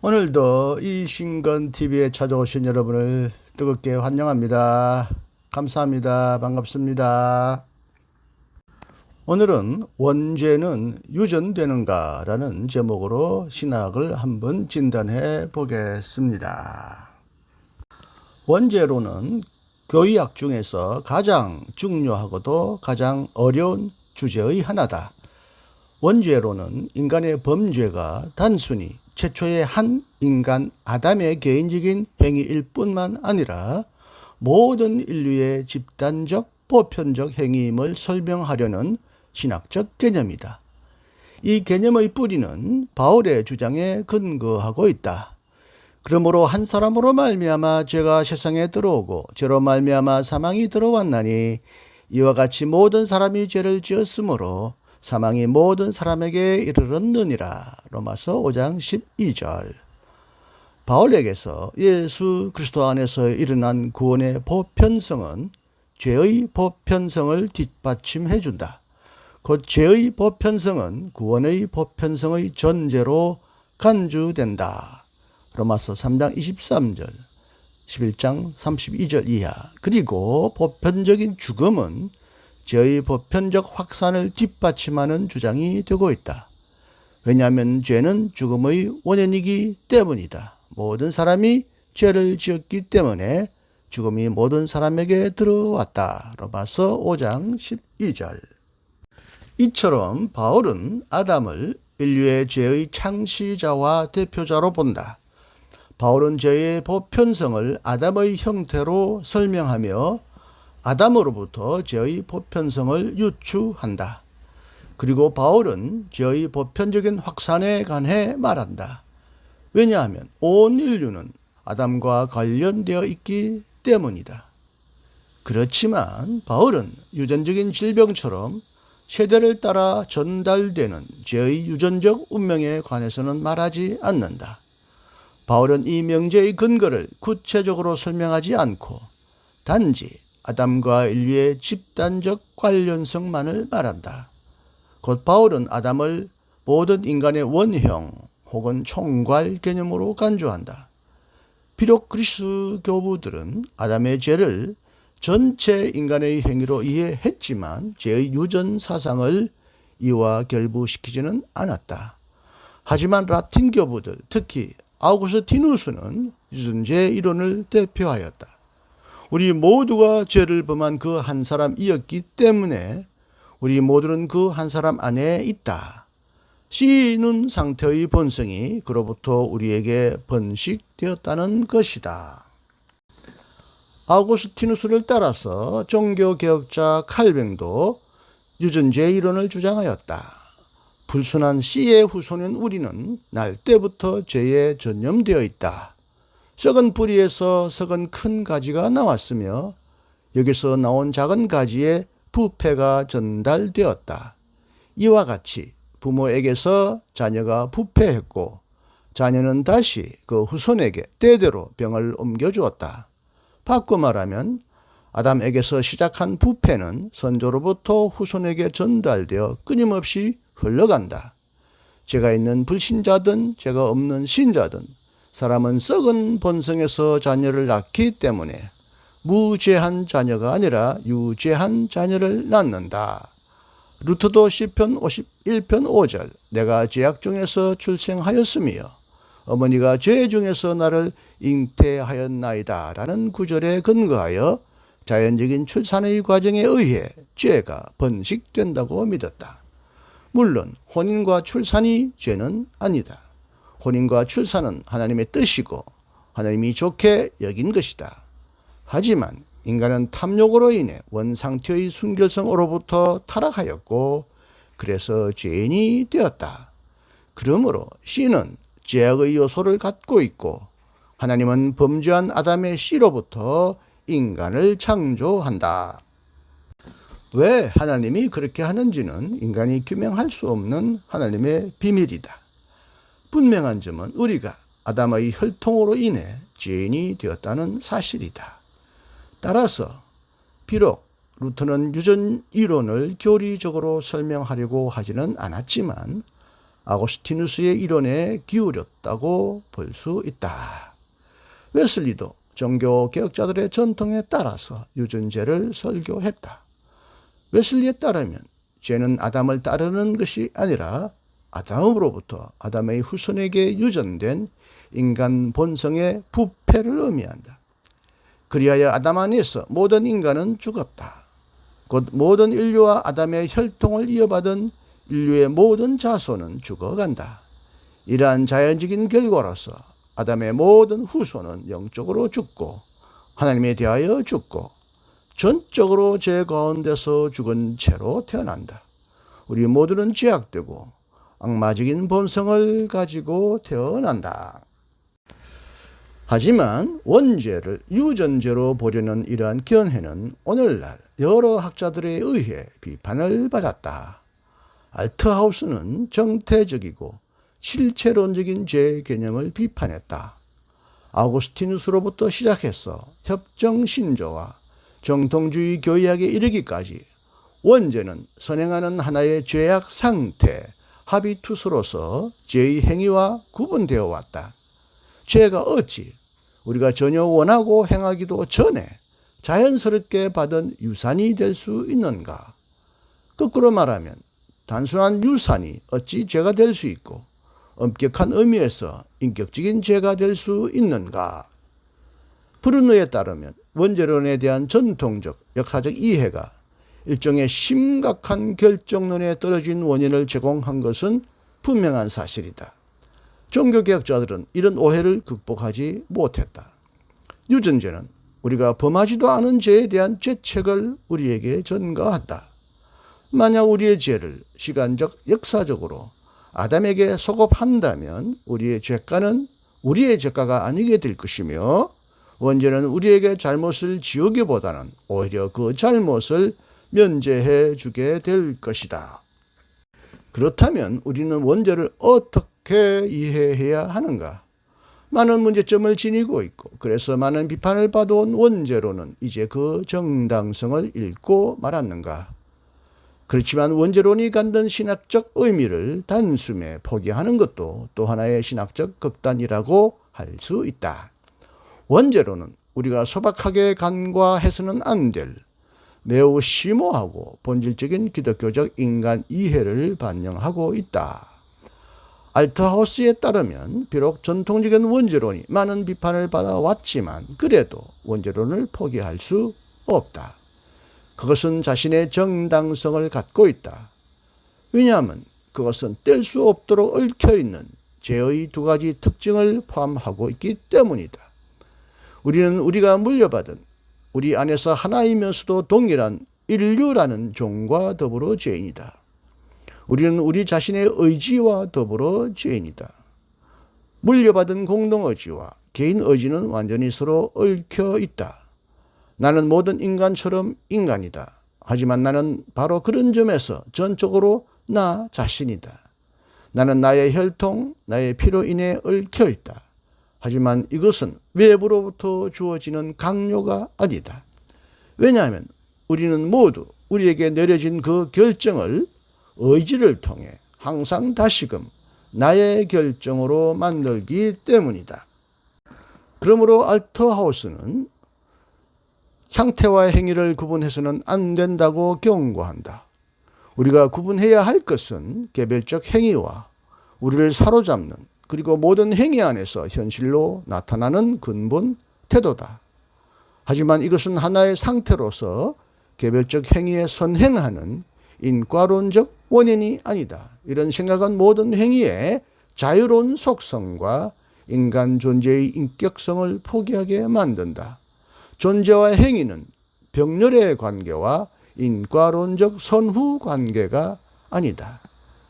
오늘도 이 신건TV에 찾아오신 여러분을 뜨겁게 환영합니다. 감사합니다. 반갑습니다. 오늘은 원죄는 유전되는가? 라는 제목으로 신학을 한번 진단해 보겠습니다. 원죄론은 교의학 중에서 가장 중요하고도 가장 어려운 주제의 하나다. 원죄론은 인간의 범죄가 단순히 최초의 한 인간 아담의 개인적인 행위일 뿐만 아니라 모든 인류의 집단적 보편적 행위임을 설명하려는 신학적 개념이다. 이 개념의 뿌리는 바울의 주장에 근거하고 있다. 그러므로 한 사람으로 말미암아 죄가 세상에 들어오고 죄로 말미암아 사망이 들어왔나니 이와 같이 모든 사람이 죄를 지었으므로 사망이 모든 사람에게 이르렀느니라. 로마서 5장 12절. 바울에게서 예수 그리스도 안에서 일어난 구원의 보편성은 죄의 보편성을 뒷받침해 준다. 곧 죄의 보편성은 구원의 보편성의 전제로 간주된다. 로마서 3장 23절, 11장 32절 이하. 그리고 보편적인 죽음은 죄의 보편적 확산을 뒷받침하는 주장이 되고 있다. 왜냐하면 죄는 죽음의 원인이기 때문이다. 모든 사람이 죄를 지었기 때문에 죽음이 모든 사람에게 들어왔다. 로마서 5장 12절. 이처럼 바울은 아담을 인류의 죄의 창시자와 대표자로 본다. 바울은 죄의 보편성을 아담의 형태로 설명하며 아담으로부터 죄의 보편성을 유추한다. 그리고 바울은 죄의 보편적인 확산에 관해 말한다. 왜냐하면 온 인류는 아담과 관련되어 있기 때문이다. 그렇지만 바울은 유전적인 질병처럼 세대를 따라 전달되는 죄의 유전적 운명에 관해서는 말하지 않는다. 바울은 이 명제의 근거를 구체적으로 설명하지 않고 단지 아담과 인류의 집단적 관련성만을 말한다. 곧 바울은 아담을 모든 인간의 원형 혹은 총괄 개념으로 간주한다. 비록 그리스 교부들은 아담의 죄를 전체 인간의 행위로 이해했지만 죄의 유전 사상을 이와 결부시키지는 않았다. 하지만 라틴 교부들, 특히 아우구스티누스는 유전죄 이론을 대표하였다. 우리 모두가 죄를 범한 그 한 사람이었기 때문에 우리 모두는 그 한 사람 안에 있다. 씨눈 상태의 본성이 그로부터 우리에게 번식되었다는 것이다. 아우구스티누스를 따라서 종교개혁자 칼뱅도 유전죄 이론을 주장하였다. 불순한 씨의 후손인 우리는 날 때부터 죄에 전염되어 있다. 썩은 뿌리에서 썩은 큰 가지가 나왔으며 여기서 나온 작은 가지에 부패가 전달되었다. 이와 같이 부모에게서 자녀가 부패했고 자녀는 다시 그 후손에게 대대로 병을 옮겨주었다. 바꿔 말하면 아담에게서 시작한 부패는 선조로부터 후손에게 전달되어 끊임없이 흘러간다. 죄가 있는 불신자든 죄가 없는 신자든 사람은 썩은 본성에서 자녀를 낳기 때문에 무죄한 자녀가 아니라 유죄한 자녀를 낳는다. 루터도 시편 51편 5절 내가 죄악 중에서 출생하였으며 어머니가 죄 중에서 나를 잉태하였나이다 라는 구절에 근거하여 자연적인 출산의 과정에 의해 죄가 번식된다고 믿었다. 물론 혼인과 출산이 죄는 아니다. 혼인과 출산은 하나님의 뜻이고 하나님이 좋게 여긴 것이다. 하지만 인간은 탐욕으로 인해 원상태의 순결성으로부터 타락하였고 그래서 죄인이 되었다. 그러므로 씨는 죄악의 요소를 갖고 있고 하나님은 범죄한 아담의 씨로부터 인간을 창조한다. 왜 하나님이 그렇게 하는지는 인간이 규명할 수 없는 하나님의 비밀이다. 분명한 점은 우리가 아담의 혈통으로 인해 죄인이 되었다는 사실이다. 따라서 비록 루터는 유전 이론을 교리적으로 설명하려고 하지는 않았지만 아고스티누스의 이론에 기울였다고 볼 수 있다. 웨슬리도 종교 개혁자들의 전통에 따라서 유전죄를 설교했다. 웨슬리에 따르면 죄는 아담을 따르는 것이 아니라 아담으로부터 아담의 후손에게 유전된 인간 본성의 부패를 의미한다. 그리하여 아담 안에서 모든 인간은 죽었다. 곧 모든 인류와 아담의 혈통을 이어받은 인류의 모든 자손은 죽어간다. 이러한 자연적인 결과로서 아담의 모든 후손은 영적으로 죽고 하나님에 대하여 죽고 전적으로 죄 가운데서 죽은 채로 태어난다. 우리 모두는 죄악되고 악마적인 본성을 가지고 태어난다. 하지만 원죄를 유전죄로 보려는 이러한 견해는 오늘날 여러 학자들에 의해 비판을 받았다. 알트하우스는 정태적이고 실체론적인 죄 개념을 비판했다. 아우구스티누스로부터 시작해서 협정신조와 정통주의 교리학에 이르기까지 원죄는 선행하는 하나의 죄악 상태, 하비투스로서 죄의 행위와 구분되어 왔다. 죄가 어찌 우리가 전혀 원하고 행하기도 전에 자연스럽게 받은 유산이 될 수 있는가? 거꾸로 말하면 단순한 유산이 어찌 죄가 될 수 있고 엄격한 의미에서 인격적인 죄가 될 수 있는가? 브루노에 따르면 원죄론에 대한 전통적 역사적 이해가 일종의 심각한 결정론에 떨어진 원인을 제공한 것은 분명한 사실이다. 종교개혁자들은 이런 오해를 극복하지 못했다. 유전죄는 우리가 범하지도 않은 죄에 대한 죄책을 우리에게 전가한다. 만약 우리의 죄를 시간적, 역사적으로 아담에게 소급한다면 우리의 죄가는 우리의 죄가가 아니게 될 것이며 원죄는 우리에게 잘못을 지우기보다는 오히려 그 잘못을 면제해 주게 될 것이다. 그렇다면 우리는 원죄를 어떻게 이해해야 하는가? 많은 문제점을 지니고 있고 그래서 많은 비판을 받아온 원죄론은 이제 그 정당성을 잃고 말았는가? 그렇지만 원죄론이 갖는 신학적 의미를 단숨에 포기하는 것도 또 하나의 신학적 극단이라고 할 수 있다. 원죄론은 우리가 소박하게 간과해서는 안 될 매우 심오하고 본질적인 기독교적 인간 이해를 반영하고 있다. 알트하우스에 따르면 비록 전통적인 원죄론이 많은 비판을 받아왔지만 그래도 원죄론을 포기할 수 없다. 그것은 자신의 정당성을 갖고 있다. 왜냐하면 그것은 뗄 수 없도록 얽혀있는 죄의 두 가지 특징을 포함하고 있기 때문이다. 우리는 우리가 물려받은 우리 안에서 하나이면서도 동일한 인류라는 종과 더불어 죄인이다. 우리는 우리 자신의 의지와 더불어 죄인이다. 물려받은 공동의지와 개인 의지는 완전히 서로 얽혀 있다. 나는 모든 인간처럼 인간이다. 하지만 나는 바로 그런 점에서 전적으로 나 자신이다. 나는 나의 혈통, 나의 피로 인해 얽혀 있다. 하지만 이것은 외부로부터 주어지는 강요가 아니다. 왜냐하면 우리는 모두 우리에게 내려진 그 결정을 의지를 통해 항상 다시금 나의 결정으로 만들기 때문이다. 그러므로 알트하우스는 상태와 행위를 구분해서는 안 된다고 경고한다. 우리가 구분해야 할 것은 개별적 행위와 우리를 사로잡는 그리고 모든 행위 안에서 현실로 나타나는 근본 태도다. 하지만 이것은 하나의 상태로서 개별적 행위에 선행하는 인과론적 원인이 아니다. 이런 생각은 모든 행위의 자유로운 속성과 인간 존재의 인격성을 포기하게 만든다. 존재와 행위는 병렬의 관계와 인과론적 선후 관계가 아니다.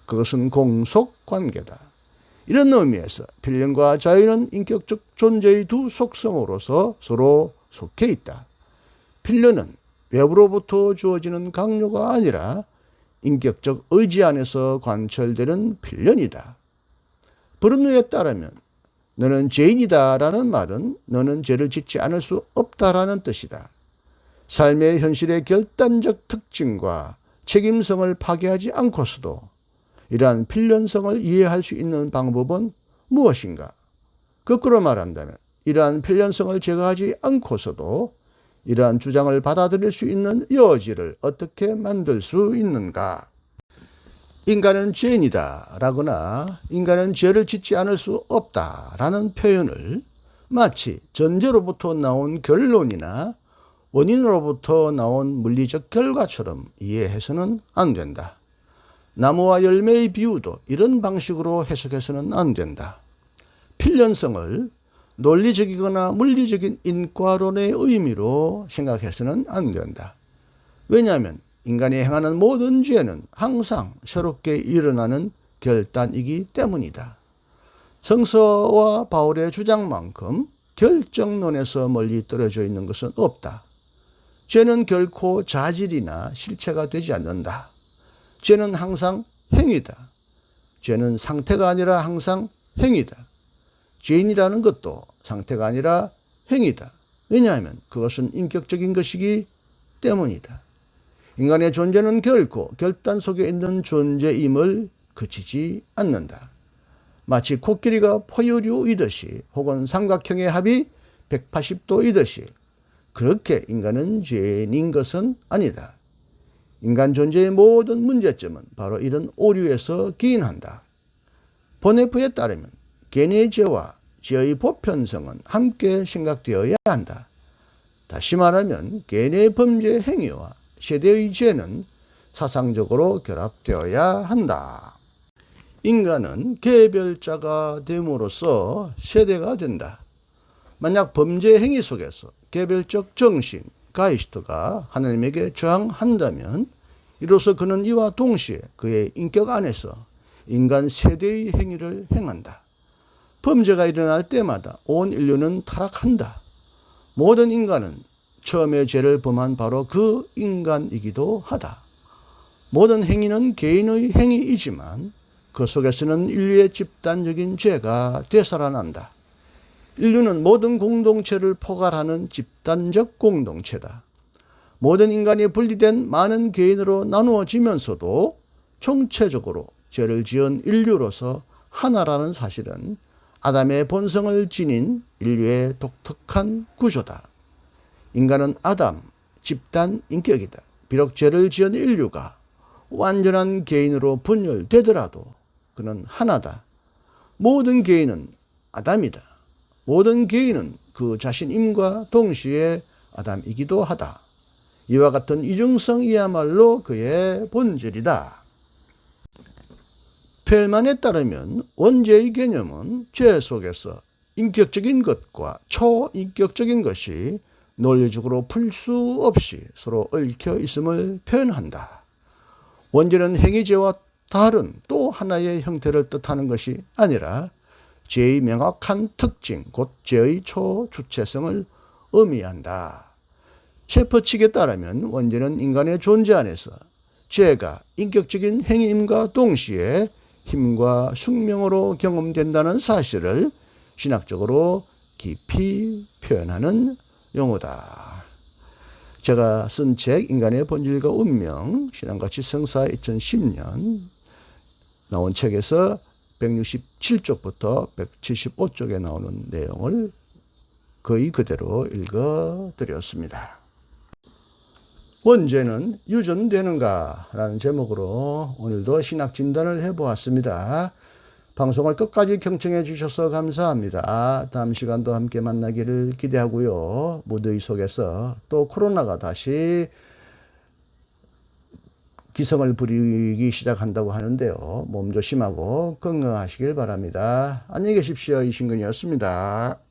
그것은 공속 관계다. 이런 의미에서 필연과 자유는 인격적 존재의 두 속성으로서 서로 속해 있다. 필연은 외부로부터 주어지는 강요가 아니라 인격적 의지 안에서 관철되는 필연이다. 브루노에 따르면 너는 죄인이다라는 말은 너는 죄를 짓지 않을 수 없다라는 뜻이다. 삶의 현실의 결단적 특징과 책임성을 파괴하지 않고서도 이러한 필연성을 이해할 수 있는 방법은 무엇인가? 거꾸로 말한다면 이러한 필연성을 제거하지 않고서도 이러한 주장을 받아들일 수 있는 여지를 어떻게 만들 수 있는가? 인간은 죄인이다 라거나 인간은 죄를 짓지 않을 수 없다 라는 표현을 마치 전제로부터 나온 결론이나 원인으로부터 나온 물리적 결과처럼 이해해서는 안 된다. 나무와 열매의 비유도 이런 방식으로 해석해서는 안 된다. 필연성을 논리적이거나 물리적인 인과론의 의미로 생각해서는 안 된다. 왜냐하면 인간이 행하는 모든 죄는 항상 새롭게 일어나는 결단이기 때문이다. 성서와 바울의 주장만큼 결정론에서 멀리 떨어져 있는 것은 없다. 죄는 결코 자질이나 실체가 되지 않는다. 죄는 항상 행위다. 죄는 상태가 아니라 항상 행위다. 죄인이라는 것도 상태가 아니라 행위다. 왜냐하면 그것은 인격적인 것이기 때문이다. 인간의 존재는 결코 결단 속에 있는 존재임을 그치지 않는다. 마치 코끼리가 포유류이듯이 혹은 삼각형의 합이 180도이듯이 그렇게 인간은 죄인인 것은 아니다. 인간 존재의 모든 문제점은 바로 이런 오류에서 기인한다. 보네프에 따르면 개인의 죄와 죄의 보편성은 함께 생각되어야 한다. 다시 말하면 개인의 범죄 행위와 세대의 죄는 사상적으로 결합되어야 한다. 인간은 개별자가 됨으로써 세대가 된다. 만약 범죄 행위 속에서 개별적 정신, 가이스트가 하나님에게 저항한다면 이로써 그는 이와 동시에 그의 인격 안에서 인간 세대의 행위를 행한다. 범죄가 일어날 때마다 온 인류는 타락한다. 모든 인간은 처음에 죄를 범한 바로 그 인간이기도 하다. 모든 행위는 개인의 행위이지만 그 속에서는 인류의 집단적인 죄가 되살아난다. 인류는 모든 공동체를 포괄하는 집단적 공동체다. 모든 인간이 분리된 많은 개인으로 나누어지면서도 총체적으로 죄를 지은 인류로서 하나라는 사실은 아담의 본성을 지닌 인류의 독특한 구조다. 인간은 아담, 집단 인격이다. 비록 죄를 지은 인류가 완전한 개인으로 분열되더라도 그는 하나다. 모든 개인은 아담이다. 모든 개인은 그 자신임과 동시에 아담이기도 하다. 이와 같은 이중성이야말로 그의 본질이다. 펠만에 따르면 원죄의 개념은 죄 속에서 인격적인 것과 초인격적인 것이 논리적으로 풀 수 없이 서로 얽혀 있음을 표현한다. 원죄는 행위죄와 다른 또 하나의 형태를 뜻하는 것이 아니라 죄의 명확한 특징, 곧 죄의 초주체성을 의미한다. 셰퍼 측에 따르면 원죄는 인간의 존재 안에서 죄가 인격적인 행위임과 동시에 힘과 숙명으로 경험된다는 사실을 신학적으로 깊이 표현하는 용어다. 제가 쓴 책 인간의 본질과 운명, 신앙과 지성사 2010년 나온 책에서 167쪽부터 175쪽에 나오는 내용을 거의 그대로 읽어드렸습니다. 원죄는 유전되는가? 라는 제목으로 오늘도 신학 진단을 해보았습니다. 방송을 끝까지 경청해 주셔서 감사합니다. 다음 시간도 함께 만나기를 기대하고요. 무더위 속에서 또 코로나가 다시 기성을 부리기 시작한다고 하는데요. 몸 조심하고 건강하시길 바랍니다. 안녕히 계십시오. 이신근이었습니다.